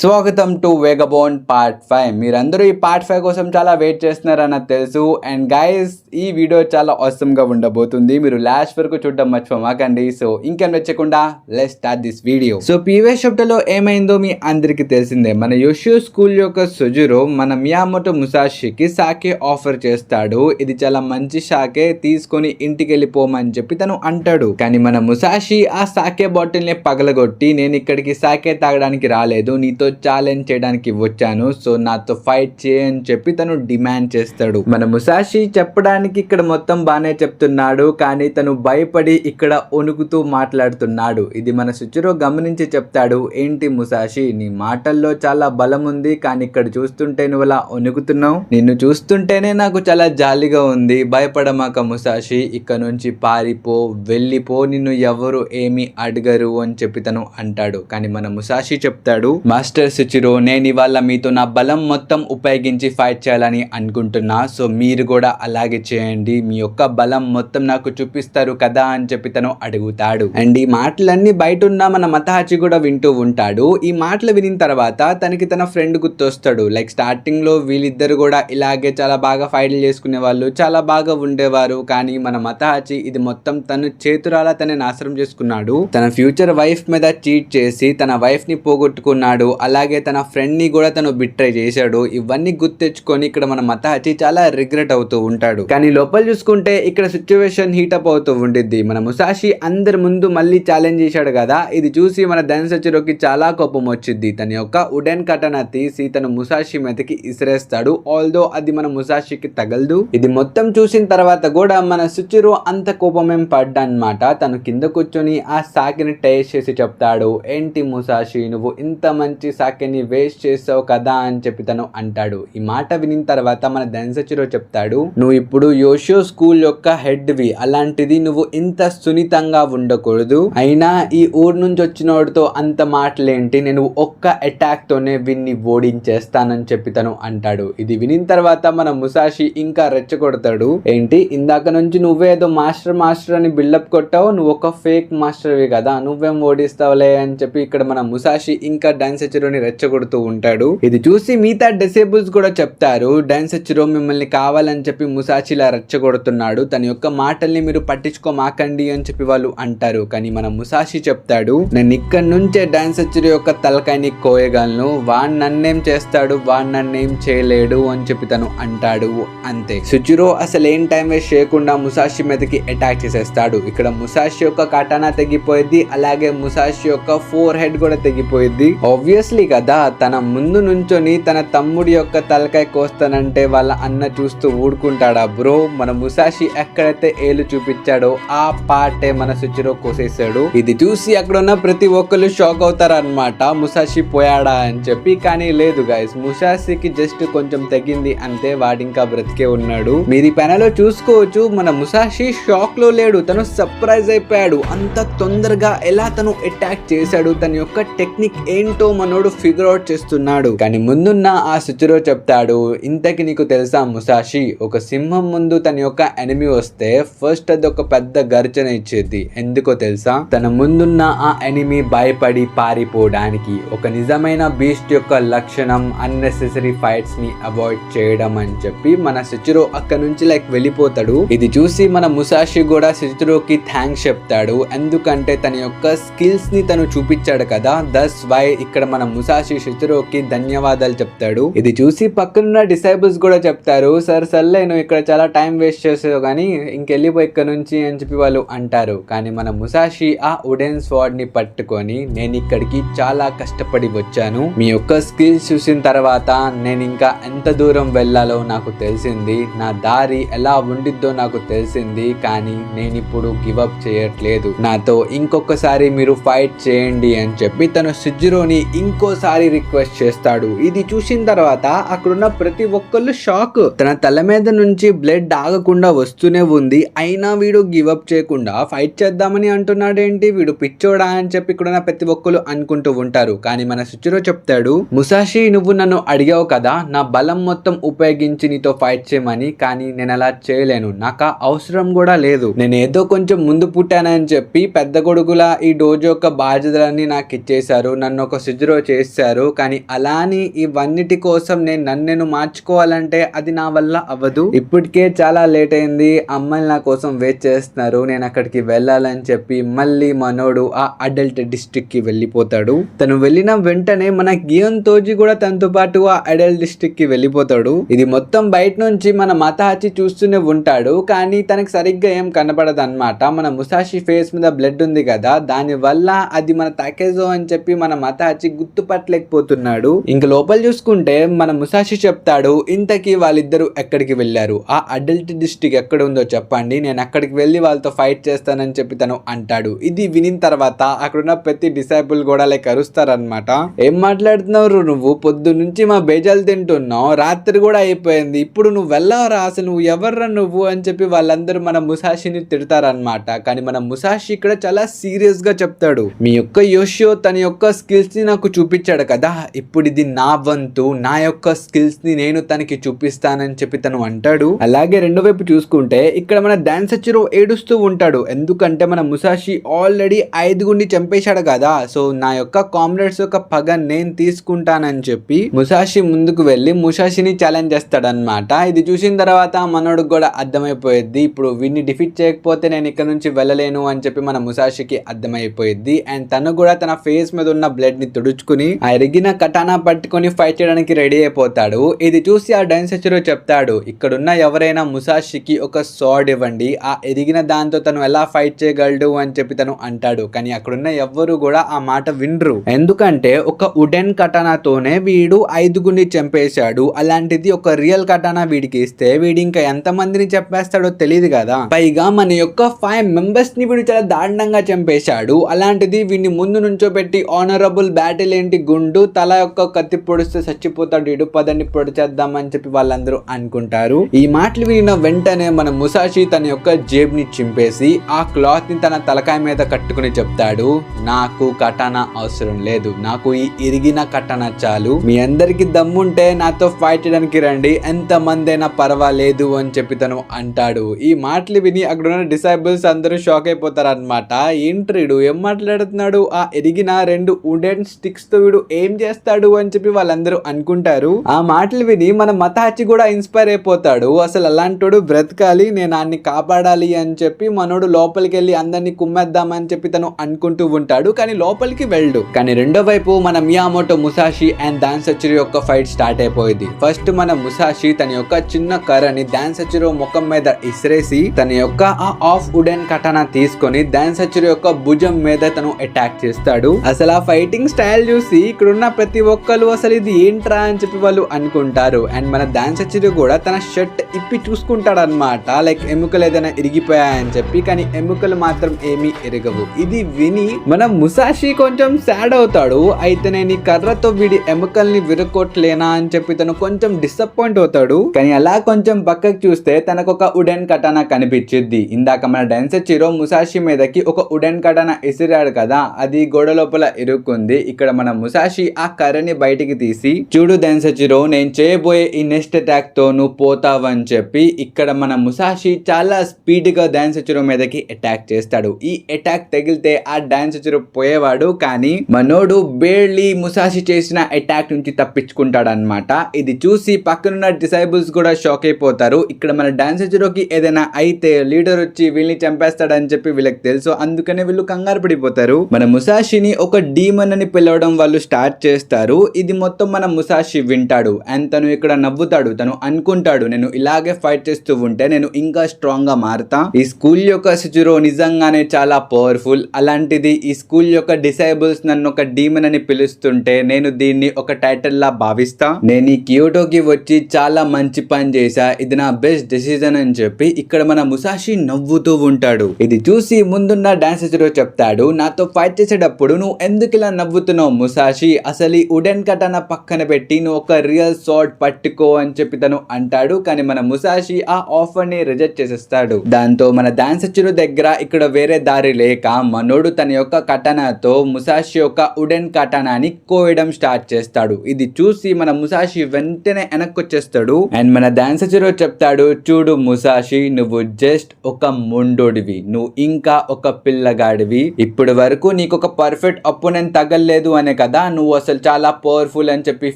స్వాగతం to వేగబోన్ part 5. మీరందరూ ఈ పార్ట్ 5 కోసం చాలా వెయిట్ చేస్తున్నారని నాకు తెలుసు. అండ్ గైస్, ఈ వీడియో చాలా ఆసమ్గా ఉండబోతుంది. మీరు లాస్ట్ వరకు చూడడం మర్చిపోమాకండి. సో ఇంకేం వచ్చకుండా let's start this video. So previous చాప్టర్లో ఏమైందో మీ అందరికీ తెలిసిందే. మన యోషియో స్కూల్ యొక్క సుజురో మన మియామోటో ముసాషికి సాకే ఆఫర్ చేస్తాడు. ఇది చాలా మంచి సాకే, తీసుకొని ఇంటికి వెళ్ళిపోమని చెప్పి తను అంటాడు. కానీ మన ముసాషి ఆ సాకే బాటిల్ ని పగలగొట్టి, నేను ఇక్కడికి సాకే తాగడానికి రాలేదు, నీతో ఛాలెంజ్ చేయడానికి వచ్చాను, సో నాతో ఫైట్ చేయని చెప్పి తను డిమాండ్ చేస్తాడు. మన ముసాషి చెప్పడానికి ఇక్కడ మొత్తం బానే చెప్తున్నాడు, కానీ తను భయపడి ఇక్కడ వణుకుతూ మాట్లాడుతున్నాడు. ఇది మన సుచిరో గమనించి చెప్తాడు, ఏంటి ముసాషి, నీ మాటల్లో చాలా బలం ఉంది, కానీ ఇక్కడ చూస్తుంటే నువ్వు అలా వణుకుతున్నావు. నిన్ను చూస్తుంటేనే నాకు చాలా జాలిగా ఉంది. భయపడమాక ముసాషి, ఇక్కడ నుంచి పారిపో, వెళ్ళిపో, నిన్ను ఎవరు ఏమి అడగరు అని చెప్పి తను అంటాడు. కానీ మన ముసాషి చెప్తాడు, మాస్టర్ సుచిరో, నేను ఇవాళ మీతో నా బలం మొత్తం ఉపయోగించి ఫైట్ చేయాలని అనుకుంటున్నా, సో మీరు కూడా అలాగే చేయండి, మీ యొక్క బలం మొత్తం నాకు చూపిస్తారు కదా అని చెప్పి తను అడుగుతాడు. అండ్ ఈ మాటలన్నీ బయట ఉన్న మన మతాహాచి కూడా వింటూ ఉంటాడు. ఈ మాటలు వినిన తర్వాత తనకి తన ఫ్రెండ్ గుర్తొస్తాడు. లైక్ స్టార్టింగ్ లో వీళ్ళిద్దరు కూడా ఇలాగే చాలా బాగా ఫైట్లు చేసుకునే వాళ్ళు, చాలా బాగా ఉండేవారు. కానీ మన మతాహాచి ఇది మొత్తం తను చేతురాల తన నాశనం చేసుకున్నాడు. తన ఫ్యూచర్ వైఫ్ మీద చీట్ చేసి తన వైఫ్ ని పోగొట్టుకున్నాడు. అలాగే తన ఫ్రెండ్ ని కూడా తను బిట్రే చేశాడు. ఇవన్నీ గుర్తెచ్చుకొని ఇక్కడ మన మతాహాచి చాలా రిగ్రెట్ అవుతూ ఉంటాడు. కానీ లోపల చూసుకుంటే ఇక్కడ సిచ్యువేషన్ హీటప్ అవుతూ ఉండిద్ది. మన ముసాషి అందరి ముందు మళ్ళీ ఛాలెంజ్ చేశాడు కదా, ఇది చూసి మన దెన్సచిరోకి చాలా కోపం వచ్చింది. తన యొక్క వుడెన్ కటన తీసి తను ముసాషి మీదకి ఇసిరేస్తాడు. ఆల్దో అది మన ముసాషికి తగలదు. ఇది మొత్తం చూసిన తర్వాత కూడా మన సుచిరో అంత కోపమేం పడ్డనమాట. తను కింద కూర్చొని ఆ సాకిని టేస్ట్ చేసి చెప్తాడు, ఏంటి ముసాషి, నువ్వు ఇంత మంచి సాకిని వేస్ట్ చేసావు కదా అని చెప్పి తను అంటాడు. ఈ మాట వినిన తర్వాత మన దెన్సచిరో చెప్తాడు, నువ్వు ఇప్పుడు యోషియో స్కూల్ యొక్క హెడ్ వి, అలాంటిది నువ్వు ఇంత సున్నితంగా ఉండకూడదు. అయినా ఈ ఊరు నుంచి వచ్చిన వాడితో అంత మాటలేంటి, నేను ఒక్క అటాక్ తోనే విన్ని ఓడించేస్తానని చెప్పి తను అంటాడు. ఇది వినిన తర్వాత మన ముసాషి ఇంకా రెచ్చగొడతాడు, ఏంటి ఇందాక నుంచి నువ్వేదో మాస్టర్ అని బిల్డప్ కొట్టావు, నువ్వు ఒక ఫేక్ మాస్టర్వి కదా, నువ్వేం ఓడిస్తావులే అని చెప్పి ఇక్కడ మన ముసాషి ఇంకా దెన్సచిరోని రెచ్చగొడుతూ ఉంటాడు. ఇది చూసి మిగతా డిసేబుల్స్ కూడా చెప్తారు, దెన్సచిరో మిమ్మల్ని కావాలని చెప్పి ముసాషిలా రెచ్చగొడుతున్నాడు, తన యొక్క మాటల్ని మీరు పట్టించుకోమాకండి అని చెప్పి వాళ్ళు అంటారు. కానీ మన ముసాషి చెప్తాడు, నేను ఇక్కడి నుంచే దెన్సచిరో యొక్క తలకాయని కోయగలను, వాడు నన్నేం చేస్తాడు, వాడు నన్నేం చేయలేడు అని చెప్పి తను అంటాడు. అంతే, సుచిరో అసలు ఏం టైం వేస్ట్ చేయకుండా ముసాషి మీదకి అటాక్ చేసేస్తాడు. ఇక్కడ ముసాషి యొక్క కటానా తెగిపోయింది, అలాగే ముసాషి యొక్క ఫోర్ హెడ్ కూడా తెగిపోయింది. ఆబ్వియస్లీ కదా, తన ముందు నుంచొని తన తమ్ముడి యొక్క తలకాయ కోస్తానంటే వాళ్ళ అన్న చూస్తూ ఊడుకుంటాడా బ్రో. మన ముసాషి ఎక్కడైతే ఏలు చూపించాడో ఆ పార్టే మన సుచిరో కోసేసాడు. ఇది చూసి అక్కడ ఉన్న ప్రతి ఒక్కరు షాక్ అవుతారనమాట, ముసాషి పోయాడా అని చెప్పి. కానీ లేదు గైస్, ముసాషికి జస్ట్ కొంచెం తగ్గింది అంతే, వాడింకా బ్రతికే ఉన్నాడు. మీరు ఈ పెనలో చూసుకోవచ్చు, మన ముసాషి షాక్ లో లేడు, తను సర్ప్రైజ్ అయిపోయాడు. అంత తొందరగా ఎలా తను అటాక్ చేశాడు, తన యొక్క టెక్నిక్ ఏంటో మనోడు ఫిగర్ అవుట్ చేస్తున్నాడు. కానీ ముందున్న ఆ సుచిరో చెప్తాడు, ఇంతకి నీకు తెలుసా ముసాషి, ఒక సింహం ముందు తన యొక్క ఎనిమి వస్తే ఫస్ట్ అది ఒక పెద్ద గర్జన ఇచ్చేది. ఎందుకో తెలుసా, తన ముందున్న ఆ ఎనిమి భయపడి పారిపోవడానికి. ఒక నిజమైన బీస్ట్ యొక్క లక్షణం అన్నెసెసరీ ఫైట్స్ ని అవాయిడ్ చేయడం అని చెప్పి మన సుచిరో అక్కడ నుంచి వెళ్ళిపోతాడు. ఇది చూసి మన ముసాషి కూడా సుచిరోకి థ్యాంక్స్ చెప్తాడు, ఎందుకంటే తన యొక్క స్కిల్స్ ని తను చూపించాడు కదా. దట్స్ వై ఇక్కడ మన ముసాషి సుచిరోకి ధన్యవాదాలు చెప్తాడు. ఇది చూసి పక్కనున్న డిసైబుల్స్ కూడా చెప్తారు, సర్లే నువ్వు ఇక్కడ చాలా టైం వేస్ట్ చేసావు కానీ ఇంకెళ్ళిపోయి ఇక్కడ నుంచి అని చెప్పి వాళ్ళు అంటారు. కానీ మన ముసాషి ఆ వుడెన్ స్వార్డ్ ని పట్టుకొని, నేను ఇక్కడికి చాలా కష్టపడి వచ్చాను, మీ యొక్క స్కిల్స్ చూసిన తర్వాత నేను ఇంకా ఎంత దూరం వెళ్ళాలో నాకు తెలిసింది, నా దారి ఎలా ఉండిద్దో నాకు తెలిసింది, కానీ నేను ఇప్పుడు గివ్ అప్ చేయట్లేదు, నాతో ఇంకొకసారి మీరు ఫైట్ చేయండి అని చెప్పి తను సుజిరోని ఇంకోసారి రిక్వెస్ట్ చేస్తాడు. ఇది చూసిన తర్వాత అక్కడున్న ప్రతి ఒక్కళ్ళు షాక్. తన తల మీద నుంచి బ్లడ్ ఆగకుండా వస్తూనే ఉంది, అయినా వీడు గివ్ అప్ చేయకుండా ఫైట్ చేద్దామని అంటున్నాడేంటి, వీడు పిచ్చోడా అని చెప్పి ఇక్కడున్న ప్రతి ఒక్కళ్ళు అనుకుంటూ ఉంటారు. కానీ మన సుచిరో చెప్తాడు, ముసాషి నువ్వు నన్ను అడిగావు కదా నా బలం మొత్తం ఉపయోగించి నీతో ఫైట్ చేయమని, కానీ నేను అలా చేయలేను, నాకు అవసరం కూడా లేదు, నేను ఏదో కొంచెం ముందు పుట్టానని చెప్పి పెద్ద కొడుకులా ఈ డోజో యొక్క బాధ్యతలన్నీ నాకు ఇచ్చేశారు, నన్ను ఒక సుజిరో చేశారు. కానీ అలాని ఇవన్నిటి కోసం నన్ను మార్చుకోవాలంటే అది నా వల్ల అవ్వదు. ఇప్పటికే చాలా లేట్ అయింది, అమ్మాయిలు నా కోసం వెయిట్ చేస్తున్నారు, నేను అక్కడికి వెళ్ళాలని చెప్పి మళ్ళీ మనోడు ఆ అడల్ట్ డిస్ట్రిక్ట్ కి వెళ్ళిపోతాడు. తను వెళ్ళిన వెంటనే మన గియోన్ తోజి కూడా తనతో పాటు ఆ అడల్ట్ డిస్ట్రిక్ట్ కి వెళ్ళిపోతాడు. ఇది మొత్తం బయట నుంచి మన మతాహచి చూస్తూనే ఉంటాడు, కానీ తనకి సరిగ్గా ఏం కనపడదు అనమాట. మన ముసాషి ఫేస్ మీద బ్లడ్ ఉంది కదా, దాని వల్ల అది మన తాకేజో అని చెప్పి మన మతాహచి గుర్తుపట్టలేకపోతున్నాడు. ఇంక లోపల చూసుకుంటే మన ముసాషి చెప్తాడు, ఇంతకీ వాళ్ళిద్దరు ఎక్కడికి వెళ్ళారు, ఆ అడల్ట్ డిస్ట్రిక్ట్ ఎక్కడ ఉందో చెప్పండి, నేను అక్కడికి వెళ్ళి వాళ్ళతో ఫైట్ చేస్తానని చెప్పి తను అంటాడు. ఇది వినిన తర్వాత అక్కడున్న ప్రతి డిసైపుల్ కూడా లైక్ అరుస్తారనమాట. ఏం మాట్లాడుతున్నావు నువ్వు, పొద్దు నుంచి మా బేజాలు తింటున్నావు, రాత్రి కూడా అయిపోయింది, ఇప్పుడు నువ్వు వెళ్ళవరా, అసలు నువ్వు ఎవర్రా నువ్వు అని చెప్పి వాళ్ళందరూ మన ముసాషిని తిడతారనమాట. కానీ మన ముసాషి ఇక్కడ చాలా సీరియస్ గా చెప్తాడు, మీ యొక్క యోషియో తన యొక్క స్కిల్స్ ని నాకు చూపించాడు కదా, ఇప్పుడు ఇది నా వంతు, నా యొక్క స్కిల్స్ ని నేను తనకి చూపిస్తానని చెప్పి తను అంటాడు. అలాగే రెండో వైపు చూసుకుంటే ఇక్కడ మన డాన్సచిరో ఏడుస్తూ ఉంటాడు, ఎందుకంటే మన ముసాషి ఆల్రెడీ 5 చంపేశాడు కదా, సో నా యొక్క కామ్రేడ్స్ యొక్క పగ నేను తీసుకుంటానని చెప్పి ముసాషి ముందుకు వెళ్ళి ముసాషిని ఛాలెంజ్ చేస్తాడనమాట. ఇది చూసిన తర్వాత మనోడికి కూడా అర్థమైపోయింది, ఇప్పుడు వీడిని డిఫీట్ చేయకపోతే నేను ఇక్కడ నుంచి వెళ్ళలేను అని చెప్పి మన ముసాషికి అర్థమైపోయింది. అండ్ తను కూడా తన ఫేస్ మీద ఉన్న బ్లడ్ ని తుడుచుకుని ఆ ఎరిగిన కటానా పట్టుకొని ఫైట్ చేయడానికి రెడీ అయిపోతాడు. ఇది చూసి ఆ డాన్సచిరో చెప్తాడు, ఇక్కడున్న ఎవరైనా ముసాషికి ఒక సార్డ్ ఇవ్వండి, ఆ ఎరిగిన దాంతో తను ఎలా ఫైట్ చేయగలడు అని చెప్పి తను అంటాడు. కానీ అక్కడున్న ఎవ్వరు కూడా ఆ మాట వినరు, ఎందుకంటే ఒక వుడెన్ కటానాతోనే వీడు 5 చంపేశాడు, అలాంటిది ఒక రియల్ కటానా వీడికి ఇస్తే వీడి ఇంకా ఎంత మందిని చంపేస్తాడో తెలియదు కదా. పైగా మన యొక్క 5 మెంబర్స్ ని వీడు చాలా దారుణంగా చంపేశాడు, అలాంటిది వీడిని ముందు నుంచో పెట్టి ఆనరబుల్ బ్యాటిల్ ఏంటి, గుండు తల యొక్క కత్తి పొడిస్తే చచ్చిపోతాడు వీడు, పదని పొడి చేద్దామని చెప్పి వాళ్ళందరూ అనుకుంటారు. ఈ మాటలు వినిన వెంటనే మన ముసాషి తన యొక్క జేబుని చింపేసి ఆ క్లాత్ ని తన తలకాయ మీద కట్టుకుని చెప్తాడు, నాకు కటానా అవసరం లేదు, నాకు ఈ ఇరిగిన కటానా చాలు, మీ అందరికి దమ్ముంటే నాతో ఫైట్ చేయడానికి రండి, ఎంత మంది అయినా పర్వాలేదు అని చెప్పి తను అంటాడు. ఈ మాటలు విని అక్కడ ఉన్న డిసైబుల్స్ అందరూ షాక్ అయిపోతారు అనమాట. ఏంట్రీడు ఏం మాట్లాడుతున్నాడు, ఆ ఎరిగిన 2 వుడెన్ స్టిక్స్ తో వీడు ఏం చేస్తాడు అని చెప్పి వాళ్ళందరూ అనుకుంటారు. ఆ మాటలు విని మన మతాహచి కూడా ఇన్స్పైర్ అయిపోతాడు, అసలు అలాంటోడు బ్రతకాలి, నేను ఆయన్ని కాపాడాలి అని చెప్పి మనోడు లోపలికి వెళ్ళి అందరినీ కుమ్మేద్దామని చెప్పి తను అనుకుంటూ ఉంటాడు, కానీ లోపలికి వెళ్ళడు. కానీ రెండో వైపు మన మియామోటో ముసాషి అండ్ డాన్సచిరో యొక్క ఫైట్ స్టార్ట్ అయిపోయింది. ఫస్ట్ మన ముసాషి తన యొక్క చిన్న కర్రని డాన్సచిరో ముఖం మీద ఇసిరేసి తన యొక్క ఆ ఆఫ్ వుడెన్ కటానా తీసుకొని డాన్సచిరో యొక్క భుజం మీద తను అటాక్ చేస్తాడు. అసలు ఆ ఫైటింగ్ స్టైల్ చూసి ఇక్కడున్న ప్రతి ఒక్కరు అసలు ఇది ఏంట్రా అని చెప్పి వాళ్ళు అనుకుంటారు. అండ్ మన డాన్సచిరో కూడా తన షర్ట్ ఇప్పి చూసుకుంటాడు అనమాట, లైక్ ఎముకలు ఏదైనా ఇరిగిపోయాయని చెప్పి, కానీ ఎముకలు మాత్రం ఏమీ ఎరగవు. ఇది విని మన ముసాషి కొంచెం సాడ్ అవుతాడు, అయితే నేను ఈ కర్రతో వీడి ఎముకల్ని విరగొట్టలేనా అని చెప్పి తను కొంచెం డిసప్పాయింట్ అవుతాడు. కానీ అలా కొంచెం పక్కకు చూస్తే తనకు ఒక వుడెన్ కటానా కనిపించింది. ఇందాక మన డాన్సచిరో ముసాషి మీదకి ఒక వుడెన్ కటానా ఇసిరాడు కదా, అది గోడ లోపల ఇరుక్కుంది. ఇక్కడ మన ముసాషి ఆ కర్రని బయటికి తీసి, చూడు డాన్సచిరో, నేను చేయబోయే ఈ నెక్స్ట్ అటాక్ తో నువ్వు పోతావని చెప్పి ఇక్కడ మన ముసాషి చాలా స్పీడ్ గా డాన్సచిరో మీదకి అటాక్ చేస్తాడు. ఈ అటాక్ తగిలితే ఆ డాన్సచిరో పోయేవాడు, కానీ మనోడు బేర్లీ ముసాషి చేసిన అటాక్ నుంచి తప్పించుకుంటాడు అనమాట. ఇది చూసి పక్కనున్న డిసైబుల్స్ కూడా షాక్ అయిపోతారు. ఇక్కడ మన డాన్సచిరోకి ఏదైనా అయితే లీడర్ వచ్చి వీళ్ళని చంపేస్తాడని చెప్పి వీళ్ళకి తెలుసు, అందుకనే వీళ్ళు కంగారు పడిపోతారు. మన ముసాషిని ఒక డీమన్ అని పిలవడం వాళ్ళు స్టార్ట్ చేస్తారు. ఇది మొత్తం మన ముసాషి వింటాడు అండ్ తను ఇక్కడ నవ్వుతాడు. తను అనుకుంటాడు, నేను ఇలాగే ఫైట్ చేస్తూ ఉంటే నేను ఇంకా స్ట్రాంగ్ గా మారుతా, ఈ స్కూల్ యొక్క సిచురో నిజంగానే చాలా పవర్ఫుల్, అలాంటిది ఈ స్కూల్ యొక్క డిసైబుల్స్ నన్ను ఒక డీమన్ అని పిలుస్తుంటే నేను దీన్ని ఒక టైటిల్ లా భావిస్తా, నేను ఈ క్యోటోకి వచ్చి చాలా మంచి పని చేశా, ఇది నా బెస్ట్ డెసిజన్ అని చెప్పి ఇక్కడ మన ముసాషి నవ్వుతూ ఉంటాడు. ఇది చూసి ముందున్న డాన్సచిరో చెప్తాడు, నాతో ఫైట్ చేసేటప్పుడు నువ్వు ఎందుకు ఇలా నవ్వుతున్నావు ముసాషి, అసలు ఈ వుడెన్ కటానా పక్కన పెట్టి నువ్వు ఒక రియల్ సార్డ్ పట్టుకో అని చెప్పి తను అంటాడు. కానీ మన ముసాషి ఆ ఆఫర్ ని రిజెక్ట్ చేసేస్తాడు. దాంతో మన డాన్సచిరో దగ్గర ఇక్కడ వేరే దారి లేక మనోడు తన యొక్క కటానాతో ముసాషి యొక్క వుడెన్ కటానాని కోయడం స్టార్ట్ చేస్తాడు. ఇది చూసి మన ముసాషి వెంటనే వెనక్కి వచ్చేస్తాడు అండ్ మన డాన్సచిరో చెప్తాడు, చూడు ముసాషి, నువ్వు జస్ట్ ఒక ముండోడివి, నువ్వు ఇంకా ఒక పిల్లగాడివి, ఇప్పటి వరకు నీకు ఒక పర్ఫెక్ట్ అపోనెంట్ తగలేదు అనే కదా నువ్వు అసలు చాలా పవర్ఫుల్ అని చెప్పి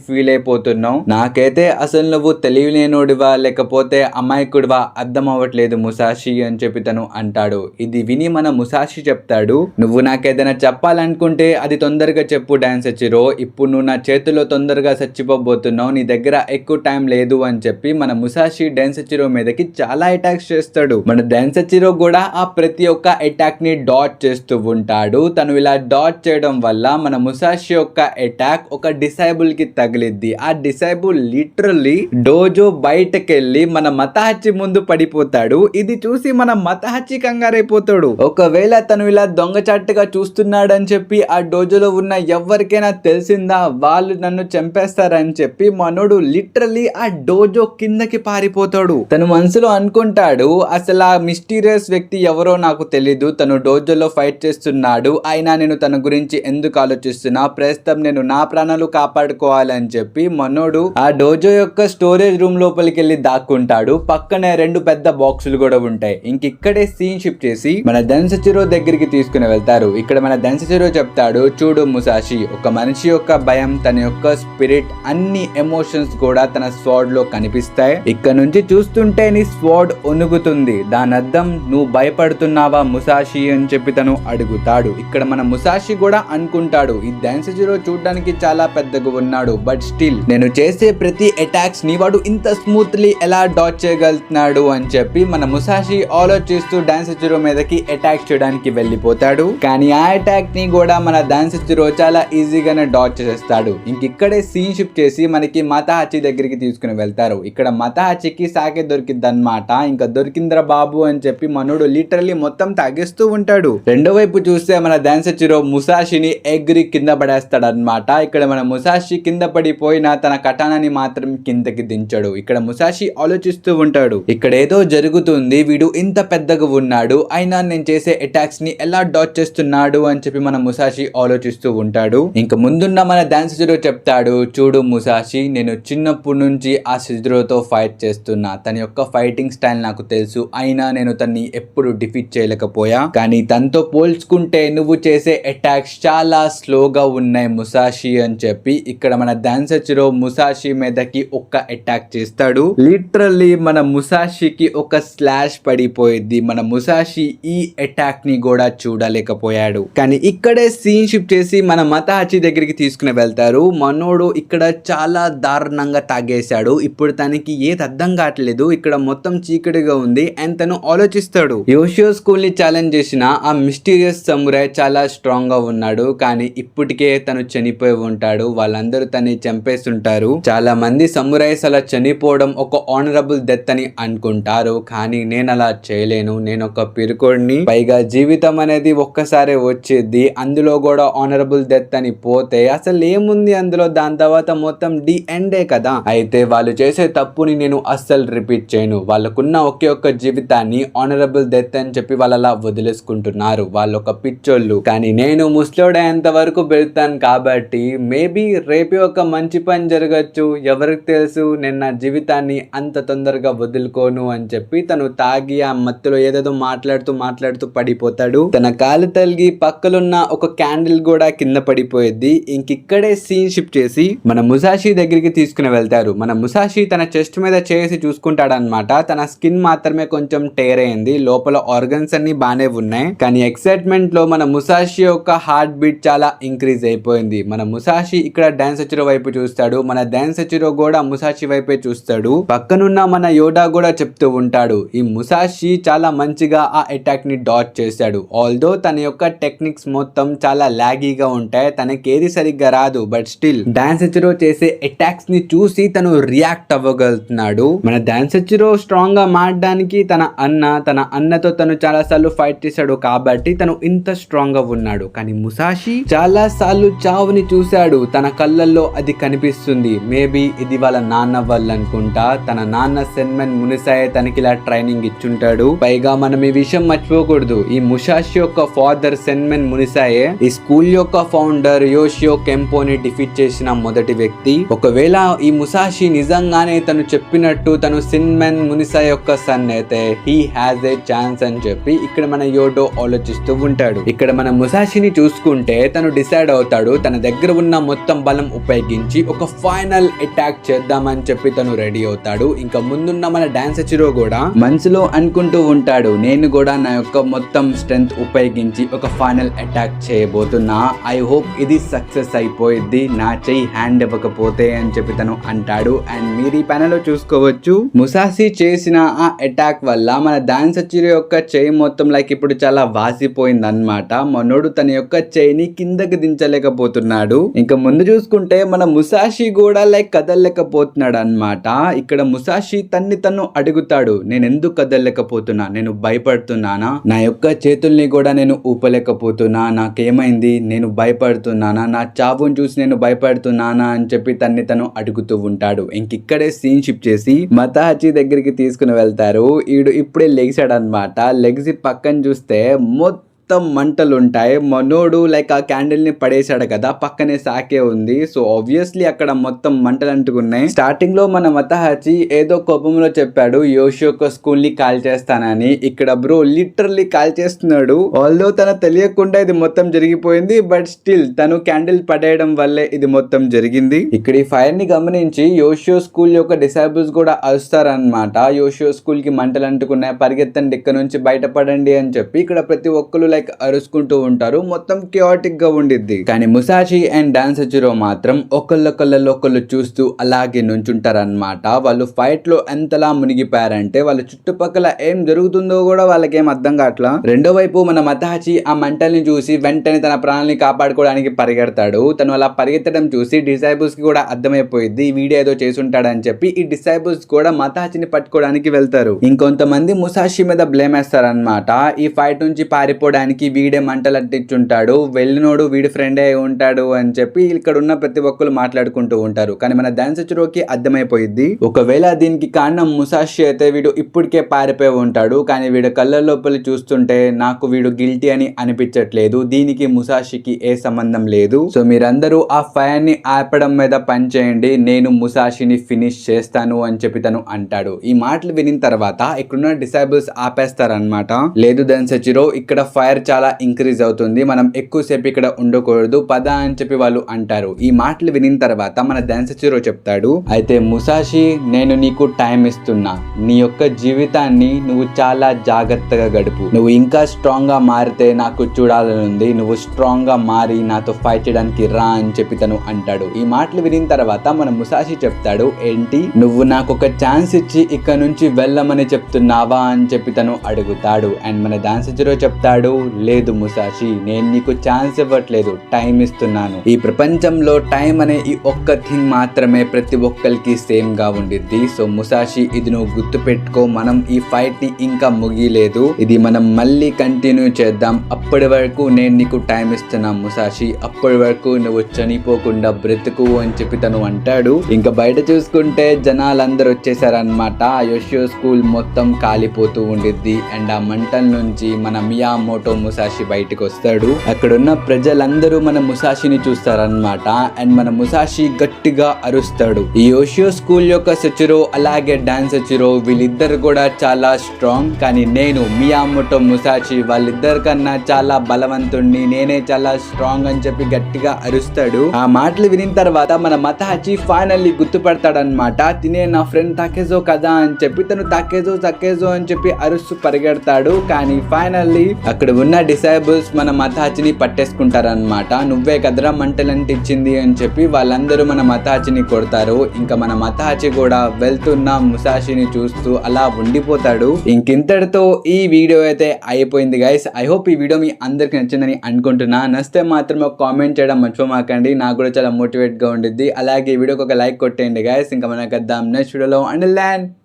ఫీల్ అయిపోతున్నావు. నాకైతే అసలు నువ్వు తెలివిలేనోడివా లేకపోతే అమాయకుడివా అర్థం అవ్వట్లేదు ముసాషి అని చెప్పి తను అంటాడు. ఇది విని మన ముసాషి చెప్తాడు, నువ్వు నాకేదైనా చెప్పాలనుకుంటే అది తొందరగా చెప్పు డాన్సెచిరో, ఇప్పుడు నువ్వు నా చేతిలో తొందరగా చచ్చిపోబోతున్నావు, నీ దగ్గర ఎక్కువ టైం లేదు అని చెప్పి మన ముసాషి డాన్సెచిరో మీదకి చాలా అటాక్స్ చేస్తాడు. మన డాన్సెచిరో కూడా ఆ ప్రతి ఒక్క అటాక్ ని డాట్ చేస్తూ ఉంటాడు. తను ఇలా డాట్ చేయడం వల్ల మన ముసాషి యొక్క అటాక్ ఒక డిసైబుల్ కి తగిలిద్ది. ఆ డిసైబుల్ లిటరల్లీ డోజో బయటకెళ్ళి మన మతాహచి ముందు పడిపోతాడు. ఇది చూసి మన మతాహచి కంగారైపోతాడు. ఒకవేళ తను ఇలా దొంగచాటుగా చూస్తున్నాడని చెప్పి ఆ డోజోలో ఉన్న ఎవరికైనా తెలిసిందా వాళ్ళు నన్ను చంపేస్తారని చెప్పి మనోడు లిటరల్లీ ఆ డోజో కిందకి పారిపోతాడు. తను మనసులో అనుకుంటాడు, అసలు ఆ మిస్టీరియస్ వ్యక్తి ఎవరో నాకు తెలీదు, తను డోజోలో ఫైట్ చేస్తున్నాడు, అయినా నేను తన గురించి ఎందుకు ఆలోచిస్తున్నా, ప్రస్తుతం నేను నా ప్రాణాలు కాపాడుకోవాలని చెప్పి మనోడు ఆ డోజో యొక్క స్టోరేజ్ రూమ్ లోపలికి వెళ్ళి దాక్కుంటాడు. పక్కనే 2 పెద్ద బాక్సులు కూడా ఉంటాయి. ఇక్కడే సీన్ షిఫ్ట్ చేసి మన డాన్సెచిరో దగ్గరికి తీసుకుని వెళ్తారు. ఇక్కడ మన డాన్సెచిరో చెప్తాడు, చూడు ముసాషి, ఒక మనిషి యొక్క భయం, తన యొక్క స్పిరిట్, అన్ని ఎమోషన్స్ కూడా తన స్వాడ్ లో కనిపిస్తాయి. ఇక్కడ నుంచి చూస్తుంటే నీ స్వాడ్ ఒనుగుతుంది, దాని అర్థం నువ్వు భయపడుతున్నావా ముసాషి అని చెప్పి తను అడుగుతాడు. ఇక్కడ మన ముసాషి కూడా అనుకుంటాడు, ఈ డాన్సెచిరో చూడడానికి చాలా పెద్దగా ఉన్నాడు, బట్ స్టిల్ నేను చేసే ప్రతి అటాక్స్ ని వాడు ఇంత స్మూత్లీ ఎలా డాచ్ చేయగలుగుతున్నాడు అని చెప్పి మన ముసాషి ఆలోచిస్తూ డాన్సెచిరో మీదకి అటాక్ చేయడానికి వెళ్ళిపోతాడు. కానీ ఆ అటాక్ ని కూడా మన డాన్సెచిరో చాలా ఈజీగానే డాచ్ చేస్తాడు. ఇక్కడే సీన్ షిఫ్ట్ చేసి మనకి మతాహచి దగ్గరికి తీసుకుని వెళ్తారు. ఇక్కడ మతాహచికి సాకే దొరికిందన్నమాట. ఇంకా దొరికింద్ర బాబు అని చెప్పి మనోడు లిటరల్లీ మొత్తం తాగేస్తూ ఉంటాడు. రెండో వైపు చూస్తే మన డాన్సెచిరో ముసాషిని ఎగిరి కింద పడేస్తాడు అనమాట. ఇక్కడ మన ముసాషి కింద పడిపోయినా తన కటానాని మాత్రం కిందకి దించాడు. ఇక్కడ ముసాషి ఆలోచిస్తూ ఉంటాడు, ఇక్కడ ఏదో జరుగుతుంది, వీడు ఇంత పెద్దగా ఉన్నాడు, అయినా నేను చేసే అటాక్స్ ని ఎలా డాచ్ చేస్తున్నాడు అని చెప్పి మన ముసాషి ఆలోచిస్తూ ఉంటాడు. ఇంకా ముందున్న మన డాన్సెచిరో చెప్తాడు, చూడు ముసాషి, నేను చిన్నప్పటి నుంచి ఆ సిజురోతో ఫైట్ చేస్తున్నా, తన యొక్క ఫైటింగ్ స్టైల్ నాకు తెలుసు, అయినా నేను తన్ని ఎప్పుడు డిఫీట్ చేయలేకపోయా, కానీ తనతో పోల్చుకుంటే నువ్వు చేసే అటాక్స్ చాలా స్లోగా ఉన్నాయి ముసాషి అని చెప్పి ఇక్కడ మన డాన్సెచిరో ముసాషి మీదకి ఒక్క అటాక్ చేస్తాడు. లిటరల్లీ మన ముసాషికి ఒక స్లాష్ పడిపోయింది. మన ముసాషి ఈ అటాక్ ని కూడా చూడలేకపోయాడు. కానీ ఇక్కడే సీన్ షిఫ్ట్ చేసి మన మతాహచి దగ్గరికి తీసుకుని వెళ్తారు. మనోడు ఇక్కడ చాలా దారుణంగా తాగేశాడు. ఇప్పుడు తనకి ఏది అర్థం కావట్లేదు, ఇక్కడ మొత్తం చీకటిగా ఉంది అండ్ తను ఆలోచిస్తాడు, యోషియో స్కూల్ ని ఛాలెంజ్ చేసిన ఆ మిస్టీరియస్ సమురాయ్ చాలా స్ట్రాంగ్ గా ఉన్నాడు, కానీ ఇప్పటికే తను చనిపోయి ఉంటాడు, వాళ్ళందరూ తనని చంపేస్తుంటారు. చాలా మంది సమురాయ్స్ అలా చనిపోవడం ఒక ఆనరబుల్ డెత్ అని అనుకుంటారు, కానీ నేను అలా చేయలేను, నేను ఒక పిరుకోడిని, పైగా జీవితం అనేది ఒక్కసారి వచ్చేది, అందులో కూడా ఆనరబుల్ డెత్ అని పోతే అసలు ఏముంది అందులో, దాని తర్వాత మొత్తం డి ఎండే కదా. అయితే వాళ్ళు చేసే తప్పుని నేను అస్సలు రిపీట్ చేయను, వాళ్ళకున్న ఒకే ఒక్క జీవితాన్ని ఆనరబుల్ డెత్ అని చెప్పి వాళ్ళు అలా వదిలేసుకుంటున్నారు, వాళ్ళు ఒక పిచ్చోళ్ళు, కానీ నేను ముసలోడేంత వరకు పెడతాను కాబట్టి మేబీ రేపే ఒక మంచి పని జరగచ్చు, ఎవరికి తెలుసు, నేను నా జీవితాన్ని అంత తొందరగా వదులుకోను అని చెప్పి తను తాగి ఆ మత్తులో ఏదేదో మాట్లాడుతూ పడిపోతాడు. తన కాలు తలిగి పక్కలున్న ఒక క్యాండిల్ కూడా కింద పడిపోయింది. ఇక్కడే సీన్ షిఫ్ట్ చేసి మన ముసాషి దగ్గరికి తీసుకుని వెళ్తారు. మన ముసాషి తన చెస్ట్ మీద చేసి చూసుకుంటాడనమాట. తన స్కిన్ మాత్రమే కొంచెం టేర్ అయింది, లోపల ఆర్గన్స్ అన్ని బానే ఉన్నాయి, కానీ ఎక్సైట్మెంట్ లో మన ముసాషి యొక్క హార్ట్ బీట్ చాలా ఇంక్రీజ్ అయిపోయింది. మన ముసాషి ఇక్కడ డాన్సెచిరో వైపు చూస్తాడు, మన డాన్సెచిరో కూడా ముసాషి వైపే చూస్తాడు. పక్కనున్న మన యోడా కూడా చెప్తూ ఉంటాడు, ఈ ముసాషి చాలా మంచిగా ఆ అటాక్ ని డాచ్ చేశాడు, ఆల్దో తన యొక్క టెక్నిక్స్ మొత్తం చాలా లాగీగా ఉంటాయి, తనకి ఏది సరిగ్గా రాదు, బట్ స్టిల్ డాన్సెచిరో చేసే అటాక్స్ ని చూసి తను రియాక్ట్ అవ్వగలుగుతున్నాడు. మన డాన్సెచిరో స్ట్రాంగ్ గా మారడానికి తన అన్నతో తను చాలా సార్లు ఫైట్ చేశాడు కాబట్టి తను ఇంత స్ట్రాంగ్ గా ఉన్నాడు, కానీ ముసాషి చాలా సార్లు చావుని చూశాడు, తన కళ్ళల్లో అది కనిపిస్తుంది, మేబీ ఇది వాళ్ళ నాన్న వల్ల అనుకుంటా, తన నాన్న సెన్మెన్ మునిసాయే తనకి ఇలా ట్రైనింగ్ ఇచ్చుంటాడు. పైగా మనం ఈ విషయం మర్చిపోకూడదు, ఈ ముసాషి యొక్క ఫాదర్ సెన్మెన్ మునిసాయే ఈ స్కూల్ యొక్క ఫౌండర్ యోషియో కెంపోని డిఫీట్ చేసిన మొదటి వ్యక్తి. ఒకవేళ ఈ ముసాషి నిజంగానే తను చెప్పినట్టు తను సెన్మెన్ మునిసాయ్ యొక్క సన్ అయితే హీ హ్యాస్ ఏ ఛాన్స్ అని చెప్పి ఇక్కడ మన యోడో ఆలోచిస్తూ ఉంటాడు. ఇక్కడ మన ముసాషిని చూసుకుంటే తను డిసైడ్ అవుతాడు, అయిపోతాడు. తన దగ్గర ఉన్న మొత్తం బలం ఉపయోగించి ఒక ఫైనల్ అటాక్ చేద్దామని చెప్పి తను రెడీ అవుతాడు. ఇంకా ముందున్న మన డాన్సచిరో కూడా మనసులో అనుకుంటూ ఉంటాడు, నేను కూడా నా యొక్క మొత్తం స్ట్రెంగ్త్ ఉపయోగించి ఒక ఫైనల్ అటాక్ చేయబోతున్నా. ఐ హోప్ ఇది సక్సెస్ అయిపోయింది, నా చెయ్యి హ్యాండ్ ఇవ్వకపోతే అని చెప్పి తను అంటాడు. అండ్ మీరు ఈ ప్యానెల్ లో చూసుకోవచ్చు, ముసాషి చేసిన ఆ అటాక్ వల్ల మన డాన్సచిరో యొక్క చెయ్యి మొత్తం ఇప్పుడు చాలా వాసిపోయింది అన్నమాట. మనోడు తన యొక్క చెయ్యిని కిందకి దించలేకపోతున్నాడు. ఇంకా ముందు చూసుకుంటే మన ముసాషి కూడా కదలలేకపోతున్నాడు అన్నమాట. ఇక్కడ ముసాషి తను అడుగుతాడు, నేను ఎందుకు కదలలేకపోతున్నా, నేను భయపడుతున్నానా, నా యొక్క చేతుల్ని కూడా నేను ఊపలేకపోతున్నా, నాకేమైంది, నేను భయపడుతున్నానా, నా చావుని చూసి నేను భయపడుతున్నానా అని చెప్పి తను అడుగుతూ ఉంటాడు. ఇంకిక్కడే సీన్ షిఫ్ట్ చేసి మతాహచి దగ్గరికి తీసుకుని వెళ్తారు. ఈడు ఇప్పుడే లెగిసాడు అనమాట. లెగిసి పక్కన చూస్తే మొత్తం మంటలు ఉంటాయి. మనోడు ఆ క్యాండిల్ ని పడేశాడు కదా, పక్కనే సాకే ఉంది. సో ఆబ్వియస్లీ అక్కడ మొత్తం మంటలు అంటుకున్నాయి. స్టార్టింగ్ లో మన మతాహచి ఏదో కోపంలో చెప్పాడు యోషి యొక్క స్కూల్ ని కాల్ చేస్తానని. ఇక్కడ బ్రో లిటరల్లీ కాల్ చేస్తున్నాడు. ఆల్దో తన తెలియకుండా ఇది మొత్తం జరిగిపోయింది, బట్ స్టిల్ తను క్యాండిల్ పడేయడం వల్లే ఇది మొత్తం జరిగింది. ఇక్కడ ఈ ఫైర్ ని గమనించి యోషియో స్కూల్ యొక్క డిసైబుల్స్ కూడా అరుస్తారనమాట. యోషియో స్కూల్ కి మంటలు అంటుకున్నాయి, పరిగెత్తండి ఇక్కడ నుంచి బయటపడండి అని చెప్పి ఇక్కడ ప్రతి ఒక్కరు అరుచుకుంటూ ఉంటారు. మొత్తం కియాటిక్ గా ఉండిద్ది. కానీ ముసాషి అండ్ డాన్సచిరో మాత్రం ఒకళ్ళు చూస్తూ అలాగే నుంచుంటారనమాట. వాళ్ళు ఫైట్ లో ఎంతలా మునిగిపోయారంటే వాళ్ళ చుట్టుపక్కల ఏం జరుగుతుందో కూడా వాళ్ళకేం అర్థం కావట్లా. రెండో వైపు మన మతాహచి ఆ మంటల్ని చూసి వెంటనే తన ప్రాణాలని కాపాడుకోవడానికి పరిగెడతాడు. తను అలా పరిగెత్తడం చూసి డిసైబుల్స్ కి కూడా అర్థమైపోయింది వీడియో ఏదో చేసుంటాడని చెప్పి ఈ డిసైబుల్స్ కూడా మతాహచిని పట్టుకోవడానికి వెళ్తారు. ఇంకొంతమంది ముసాషి మీద బ్లేమ్ వేస్తారనమాట. ఈ ఫైట్ నుంచి పారిపోవడానికి వీడే మంటలు అంటించుంటాడు, వెళ్ళినోడు వీడి ఫ్రెండే అయి ఉంటాడు అని చెప్పి ఇక్కడ ఉన్న ప్రతి ఒక్కరు మాట్లాడుకుంటూ ఉంటారు. కానీ మన డాన్సచిరోకి అర్థమైపోయింది ఒకవేళ దీనికి కారణం ముసాషి అయితే వీడు ఇప్పటికే పారిపోయి ఉంటాడు. కానీ వీడు కళ్ళ లోపలి చూస్తుంటే నాకు వీడు గిల్టీ అని అనిపించట్లేదు, దీనికి ముసాషికి ఏ సంబంధం లేదు. సో మీరందరూ ఆ ఫైర్ ని ఆపడం మీద పని చేయండి, నేను ముసాషిని ఫినిష్ చేస్తాను అని చెప్పి తను అంటాడు. ఈ మాటలు వినిన తర్వాత ఇక్కడున్న డిసైబుల్స్ ఆపేస్తారనమాట. లేదు డాన్సచిరో, ఇక్కడ ఫైర్ చాలా ఇంక్రీజ్ అవుతుంది, మనం ఎక్కువసేపు ఇక్కడ ఉండకూడదు, పద అని చెప్పి వాళ్ళు అంటారు. ఈ మాటలు వినిన తర్వాత మన డాన్సచిరో చెప్తాడు, అయితే ముసాషి నేను నీకు టైం ఇస్తున్నా, నీ యొక్క జీవితాన్ని నువ్వు చాలా జాగ్రత్తగా గడుపు, నువ్వు ఇంకా స్ట్రాంగ్ గా మారితే నాకు చూడాలని ఉంది, నువ్వు స్ట్రాంగ్ గా మారి నాతో ఫైట్ చేయడానికి రా అని చెప్పి తను అంటాడు. ఈ మాటలు వినిన తర్వాత మన ముసాషి చెప్తాడు, ఏంటి నువ్వు నాకు ఒక ఛాన్స్ ఇచ్చి ఇక్కడ నుంచి వెళ్ళమని చెప్తున్నావా అని చెప్పి తను అడుగుతాడు. అండ్ మన డాన్సచిరో చెప్తాడు, లేదు ముసాషి, నేను నీకు ఛాన్స్ ఇవ్వట్లేదు, టైం ఇస్తున్నాను. ఈ ప్రపంచంలో టైం అనే ఈ ఒక్క థింగ్ మాత్రమే ప్రతి ఒక్కరికి సేమ్ గా ఉండిద్ది. సో ముసాషి ఇది నువ్వు గుర్తు పెట్టుకో, మనం ఈ ఫైట్ ని ఇంకా ముగిలేదు, ఇది మనం మళ్ళీ కంటిన్యూ చేద్దాం, అప్పటి వరకు నేను నీకు టైం ఇస్తున్నా ముసాషి, అప్పటి వరకు నువ్వు చనిపోకుండా బ్రతుకు అని చెప్పి తను అంటాడు. ఇంకా బయట చూసుకుంటే జనాలందరూ వచ్చేసారనమాట. యోషియో స్కూల్ మొత్తం కాలిపోతూ ఉండిద్ది. అండ్ ఆ మంటల నుంచి మన మియామోటో ముసాషి బయటకు వస్తాడు. అక్కడున్న ప్రజలందరూ మన ముసాషిని చూస్తారనమాట. అండ్ మన ముసాషి గట్టిగా అరుస్తాడు. ఈ యోషియో స్కూల్ యొక్క సచిరో అలాగే డాన్సచిరో వీళ్ళిద్దరు కూడా చాలా స్ట్రాంగ్, కానీ నేను మియామోటో ముసాషి వాళ్ళిద్దరి కన్నా చాలా బలవంతుణ్ణి, నేనే చాలా స్ట్రాంగ్ అని చెప్పి గట్టిగా అరుస్తాడు. ఆ మాటలు వినిన తర్వాత మన మతాహచి ఫైనల్లీ గుర్తుపడతాడనమాట. తినే నా ఫ్రెండ్ తాకేజో కదా అని చెప్పి తను తాకేజో అని చెప్పి అరుస్తూ పరిగెడతాడు. కానీ ఫైనల్లీ అక్కడ ఉన్న డిసైబుల్స్ మన మతాహచిని పట్టేసుకుంటారనమాట. నువ్వే కదరా మంటలంటిచ్చింది అని చెప్పి వాళ్ళందరూ మన మతాహచిని కొడతారు. ఇంకా మన మతాహచి కూడా వెళ్తున్న ముసాషిని చూస్తూ అలా ఉండిపోతాడు. ఇంకింతటితో ఈ వీడియో అయితే అయిపోయింది గైస్. ఐ హోప్ ఈ వీడియో మీ అందరికి నచ్చిందని అనుకుంటున్నా. నచ్చితే మాత్రం ఒక కామెంట్ చేయడం మర్చిపోమాకండి, నాకు కూడా చాలా మోటివేట్ గా ఉండిద్ది. అలాగే ఈ వీడియోకి ఒక లైక్ కొట్టేయండి గైస్. ఇంకా మనకు నెక్స్ట్ వీడియోలో అండ్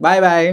బాయ్ బాయ్.